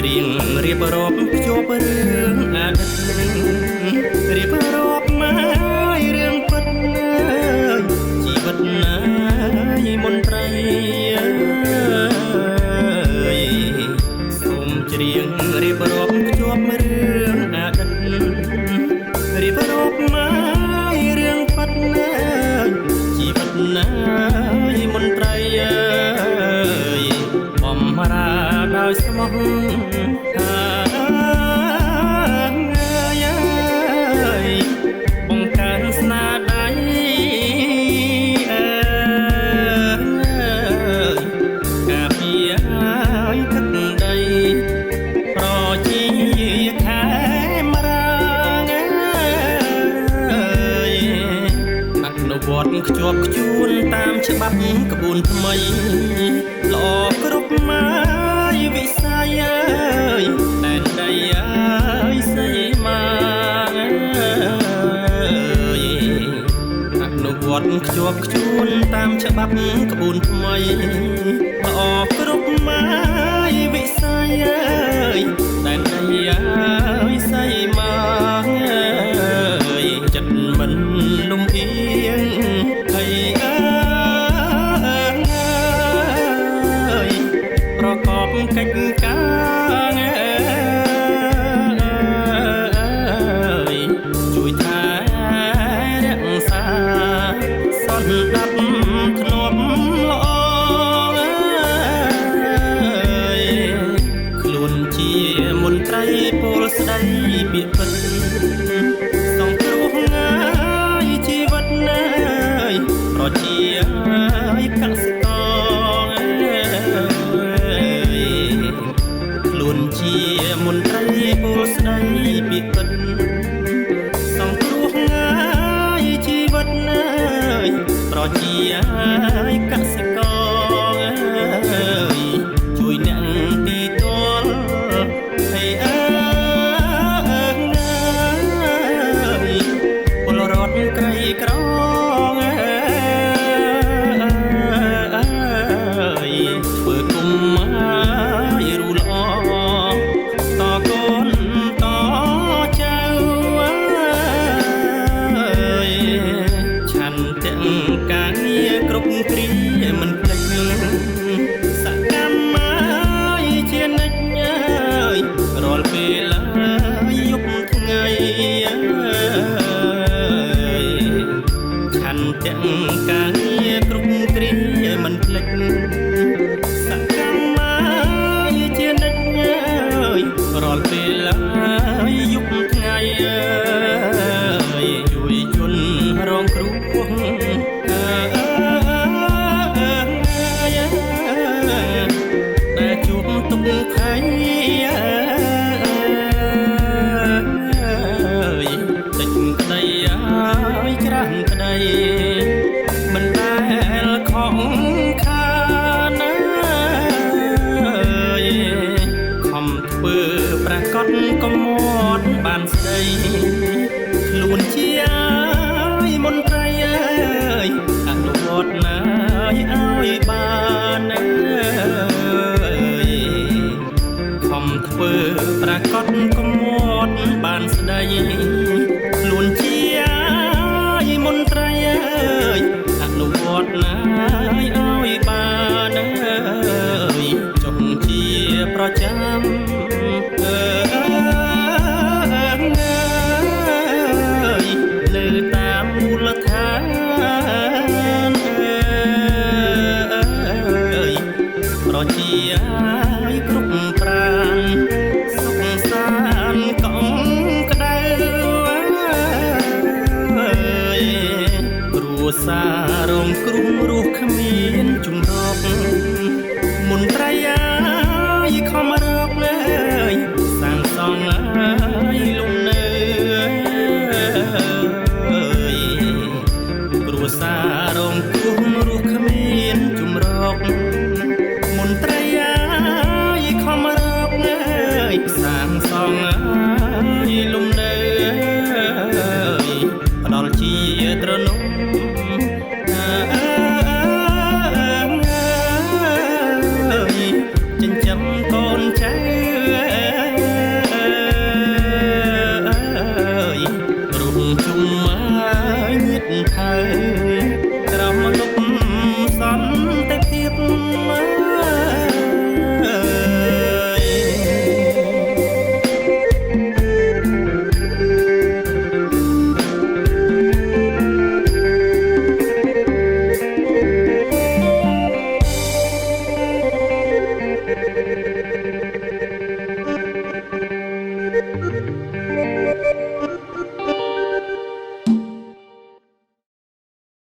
ច្រៀងរៀបរាប់ភ្ជាប់រឿងអតីតរៀបរាប់មករឿងពិតជីវិតណាយមន្ត្រីសូមច្រៀងរៀបរាប់ភ្ជាប់រឿងអតីតរៀបរាប់មករឿងពិតជីវិតណាយមន្ត្រីបំរើដោយស្មោះបង្កើនស្នាដៃការពារឲ្យទឹកដីប្រជាខេមរាអនុវត្តខ្ជាប់ខ្ជួនតាមច្បាប់ក្បួនថ្មីល្អគ្រប់មកវិស័យតែនដីសីមាអនុវត្តខ្ជាប់ខ្ជួនតាមច្បាប់ក្បួនថ្មីល្អគ្រប់មកវិស័យតែនដីសីមាចិត្តមិនលំអៀងហើយប្រកបកិច្ចការជួយថែរក្សាសន្តិភាពធ្នាប់ល្អខ្លួនជាមន្ត្រីពលស្ដីពាក្យពិតសង្គ្រោះងាយជីវិតណាយប្រជាកសិករខ្លួនជាមន្ត្រីពលស្ដីពាក្យពិតសង្គ្រោះងាយជីវិតណាយប្រជាកសិករជួយអ្នកទីទល់ឲ្យពលរដ្ឋក្រីក្រធ្វើគុំមករូល្អតកូនតចៅឆាន់ទាំងការងារគ្រប់គ្រាមិនភ្លេចសកម្មជានិច្ចរាល់ពេលយប់ថ្ងៃឆាន់ទាំងការងារគ្រប់គ្រាមិនភ្លេចសកម្មជានិច្ចរាល់ពេលយប់ថ្ងៃជួយជន់រងគ្រោះដែលជួបទុក្ខភ័យតិចក្តីច្រើនក្តីមិនដែលខំខានខំធ្វើប្រកាសកំមត់បានស្ដីខ្លួនជាមន្ត្រីអនុវត្តណាយឲ្យបានខំធ្វើប្រកាសកំមត់បានស្ដីខ្លួនជាមន្ត្រីអនុវត្តណាយឲ្យបានចុះជាប្រចាំនៅតាមមូលដ្ឋានប្រជាគ្រប់ប្រានសុខសាន្តកុំក្តៅគ្រួសាររងគ្រោះ